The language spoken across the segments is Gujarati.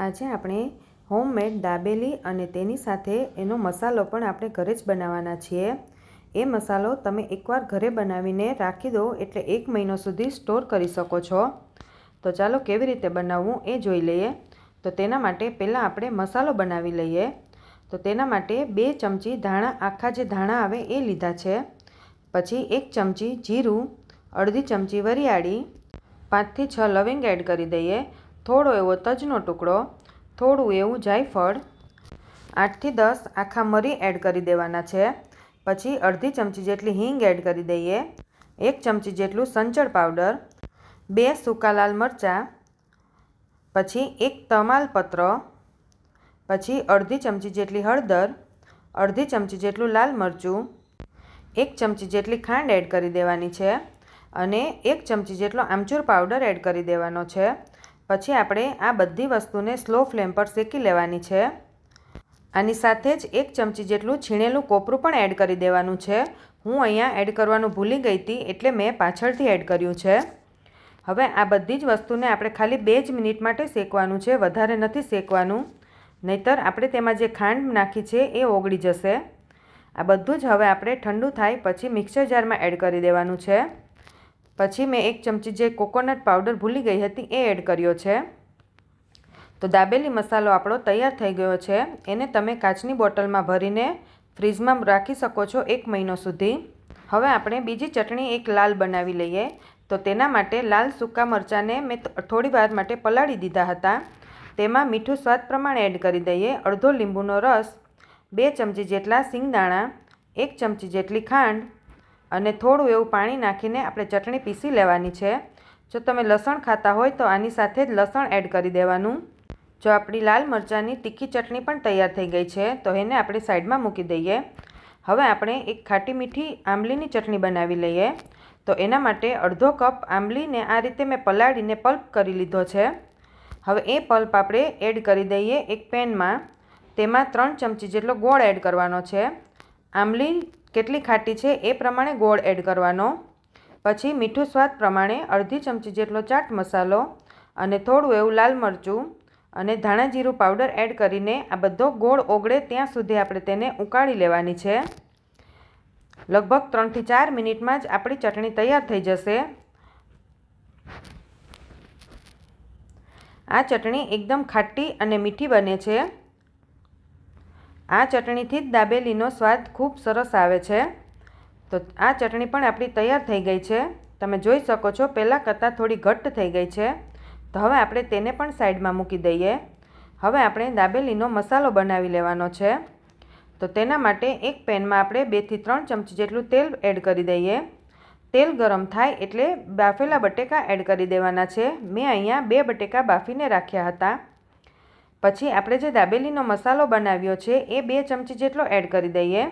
આજે આપણે હોમમેડ દાબેલી અને તેની સાથે એનો મસાલો પણ આપણે ઘરે જ બનાવવાના છીએ. એ મસાલો તમે એકવાર ઘરે બનાવીને રાખી દો એટલે 1 મહિનો સુધી સ્ટોર કરી શકો છો. તો ચાલો કેવી રીતે બનાવવું એ જોઈ લઈએ. તો તેના માટે પહેલાં આપણે મસાલો બનાવી લઈએ. તો તેના માટે 2 ચમચી ધાણા, આખા જે ધાણા આવે એ લીધા છે. પછી 1 ચમચી જીરું, અડધી ચમચી વરિયાળી, 5 થી 6 લવિંગ એડ કરી દઈએ. થોડો એવો તજનો ટુકડો, થોડું એવું જાયફળ, 8 થી 10 આખા મરી એડ કરી દેવાના છે. પછી અડધી ચમચી જેટલી હિંગ એડ કરી દઈએ. 1 ચમચી જેટલું સંચળ પાવડર, 2 સૂકા લાલ મરચાં, પછી 1 તમાલપત્ર, પછી અડધી ચમચી જેટલી હળદર, અડધી ચમચી જેટલું લાલ મરચું, 1 ચમચી જેટલી ખાંડ એડ કરી દેવાની છે અને 1 ચમચી જેટલો આમચૂર પાવડર એડ કરી દેવાનો છે. પછી આપણે આ બધી વસ્તુને સ્લો ફ્લેમ પર શેકી લેવાની છે. આની સાથે જ 1 ચમચી જેટલું છીણેલું કોપરું પણ એડ કરી દેવાનું છે. હું અહીંયા એડ કરવાનું ભૂલી ગઈ હતી એટલે મેં પાછળથી એડ કર્યું છે. હવે આ બધી જ વસ્તુને આપણે ખાલી 2 જ મિનિટ માટે શેકવાનું છે, વધારે નથી શેકવાનું, નહીંતર આપણે તેમાં જે ખાંડ નાખી છે એ ઓગળી જશે. આ બધું જ હવે આપણે ઠંડુ થાય પછી મિક્સર જારમાં એડ કરી દેવાનું છે. પછી મેં 1 ચમચી જે કોકોનટ પાવડર ભૂલી ગઈ હતી એ એડ કર્યો છે. તો દાબેલી મસાલો આપણો તૈયાર થઈ ગયો છે. એને તમે કાચની બોટલમાં ભરીને ફ્રીજમાં રાખી શકો છો 1 મહિનો સુધી. હવે આપણે બીજી ચટણી એક લાલ બનાવી લઈએ. તો તેના માટે લાલ સૂકા મરચાંને મેં થોડી વાર માટે પલાળી દીધા હતા. તેમાં મીઠું સ્વાદ પ્રમાણે એડ કરી દઈએ. અડધો લીંબુનો રસ, 2 ચમચી જેટલા સિંગદાણા, 1 ચમચી જેટલી ખાંડ અને થોડું એવું પાણી નાખીને આપણે ચટણી પીસી લેવાની છે. જો તમે લસણ ખાતા હોય તો આની સાથે જ લસણ એડ કરી દેવાનું. જો આપણી લાલ મરચાંની તીખી ચટણી પણ તૈયાર થઈ ગઈ છે તો એને આપણે સાઈડમાં મૂકી દઈએ. હવે આપણે એક ખાટી મીઠી આંબલીની ચટણી બનાવી લઈએ. તો એના માટે અડધો કપ આંબલીને આ રીતે મેં પલાળીને પલ્પ કરી લીધો છે. હવે એ પલ્પ આપણે એડ કરી દઈએ એક પેનમાં. તેમાં 3 ચમચી જેટલો ગોળ એડ કરવાનો છે. આંબલી કેટલી ખાટી છે એ પ્રમાણે ગોળ એડ કરવાનો. પછી મીઠું સ્વાદ પ્રમાણે અડધી ચમચી જેટલો ચાટ મસાલો અને થોડું એવું લાલ મરચું અને ધાણા જીરું પાવડર એડ કરીને આ બધો ગોળ ઓગળે ત્યાં સુધી આપણે તેને ઉકાળી લેવાની છે. લગભગ 3 થી 4 મિનિટમાં જ આપણી ચટણી તૈયાર થઈ જશે. આ ચટણી એકદમ ખાટી અને મીઠી બને છે. આ ચટણીથી જ દાબેલીનો સ્વાદ ખૂબ સરસ આવે છે. તો આ ચટણી પણ આપણી તૈયાર થઈ ગઈ છે. તમે જોઈ શકો છો પહેલાં કરતાં થોડી ઘટ્ટ થઈ ગઈ છે. તો હવે આપણે તેને પણ સાઈડમાં મૂકી દઈએ. હવે આપણે દાબેલીનો મસાલો બનાવી લેવાનો છે. તો તેના માટે એક પેનમાં આપણે 2 થી 3 ચમચી જેટલું તેલ એડ કરી દઈએ. તેલ ગરમ થાય એટલે બાફેલા બટેકા એડ કરી દેવાના છે. મેં અહીંયા 2 બટેકા બાફીને રાખ્યા હતા. પછી આપણે જે દાબેલીનો મસાલો બનાવ્યો છે એ 2 ચમચી જેટલો એડ કરી દઈએ.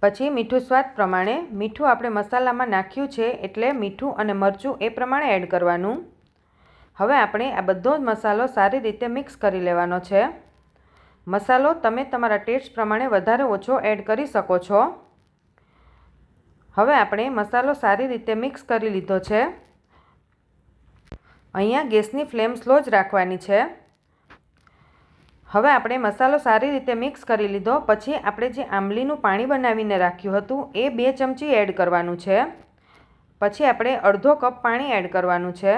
પછી મીઠું સ્વાદ પ્રમાણે, મીઠું આપણે મસાલામાં નાખ્યું છે એટલે મીઠું અને મરચું એ પ્રમાણે એડ કરવાનું. હવે આપણે આ બધો જ મસાલો સારી રીતે મિક્સ કરી લેવાનો છે. મસાલો તમે તમારા ટેસ્ટ પ્રમાણે વધારે ઓછો એડ કરી શકો છો. હવે આપણે મસાલો સારી રીતે મિક્સ કરી લીધો છે. અહીંયા ગેસની ફ્લેમ સ્લો જ રાખવાની છે. હવે આપણે મસાલો સારી રીતે મિક્સ કરી લીધો. પછી આપણે જે આંબલીનું પાણી બનાવીને રાખ્યું હતું એ 2 ચમચી એડ કરવાનું છે. પછી આપણે અડધો કપ પાણી એડ કરવાનું છે.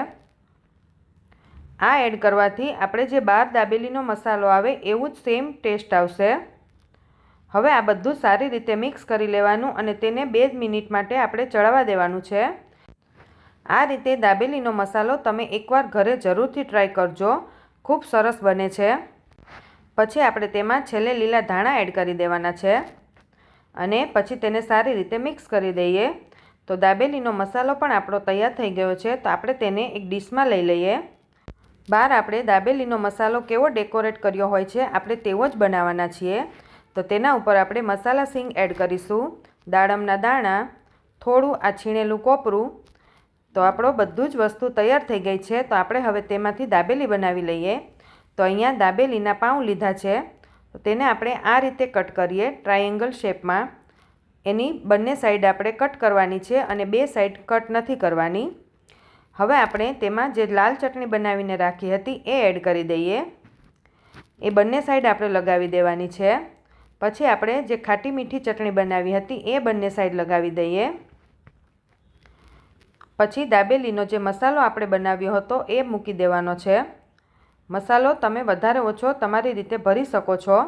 આ એડ કરવાથી આપણે જે બહાર દાબેલીનો મસાલો આવે એવું જ સેમ ટેસ્ટ આવશે. હવે આ બધું સારી રીતે મિક્સ કરી લેવાનું અને તેને 2 મિનિટ માટે આપણે ચડવા દેવાનું છે. આ રીતે દાબેલીનો મસાલો તમે એકવાર ઘરે જરૂરથી ટ્રાય કરજો. ખૂબ સરસ બને છે. પછી આપણે તેમાં છેલ્લે લીલા ધાણા એડ કરી દેવાના છે અને પછી તેને સારી રીતે મિક્સ કરી દઈએ. તો દાબેલીનો મસાલો પણ આપણો તૈયાર થઈ ગયો છે. તો આપણે તેને એક ડીશમાં લઈ લઈએ. બહાર આપણે દાબેલીનો મસાલો કેવો ડેકોરેટ કર્યો હોય છે આપણે તેવો જ બનાવવાના છીએ. તો તેના ઉપર આપણે મસાલા સિંગ એડ કરીશું, દાડમના દાણા, થોડું આ છીણેલું કોપરું. તો આપણો બધું જ વસ્તુ તૈયાર થઈ ગઈ છે. તો આપણે હવે તેમાંથી દાબેલી બનાવી લઈએ. તો અહીંયા દાબેલીના પાઉં લીધા છે. તો તેને આપણે આ રીતે કટ કરીએ ટ્રાયેંગલ શેપમાં. એની બંને સાઈડ આપણે કટ કરવાની છે અને 2 સાઈડ કટ નથી કરવાની. હવે આપણે તેમાં જે લાલ ચટણી બનાવીને રાખી હતી એ એડ કરી દઈએ. એ બંને સાઈડ આપણે લગાવી દેવાની છે. પછી આપણે જે ખાટી મીઠી ચટણી બનાવી હતી એ બંને સાઈડ લગાવી દઈએ. પછી દાબેલીનો જે મસાલો આપણે બનાવ્યો હતો એ મૂકી દેવાનો છે. મસાલો તમે વધારે ઓછો તમારી રીતે ભરી શકો છો.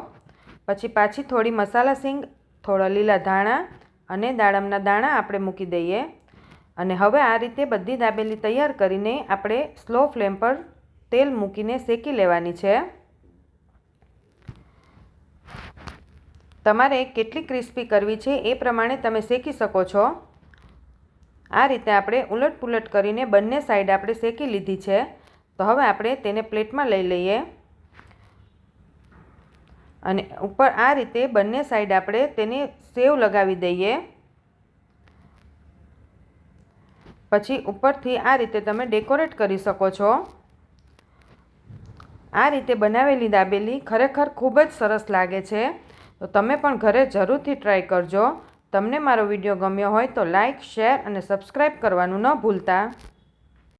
પછી પાછી થોડી મસાલા સિંગ, થોડા લીલા ધાણા અને દાડમના દાણા આપણે મૂકી દઈએ. અને હવે આ રીતે બધી દાબેલી તૈયાર કરીને આપણે સ્લો ફ્લેમ પર તેલ મૂકીને શેકી લેવાની છે. તમારે કેટલી ક્રિસ્પી કરવી છે એ પ્રમાણે તમે શેકી શકો છો. આ રીતે આપણે ઉલટપુલટ કરીને બંને સાઈડ આપણે શેકી લીધી છે. તો હવે આપણે તેને પ્લેટમાં લઈ લઈએ અને ઉપર આ રીતે બંને સાઈડ આપણે તેને સેવ લગાવી દઈએ. પછી ઉપરથી આ રીતે તમે ડેકોરેટ કરી શકો છો. આ રીતે બનાવેલી દાબેલી ખરેખર ખૂબ જ સરસ લાગે છે. તો તમે પણ ઘરે જરૂરથી ટ્રાય કરજો. તમને મારો વિડીયો ગમ્યો હોય તો લાઇક, શેર અને સબસ્ક્રાઈબ કરવાનું ન ભૂલતા.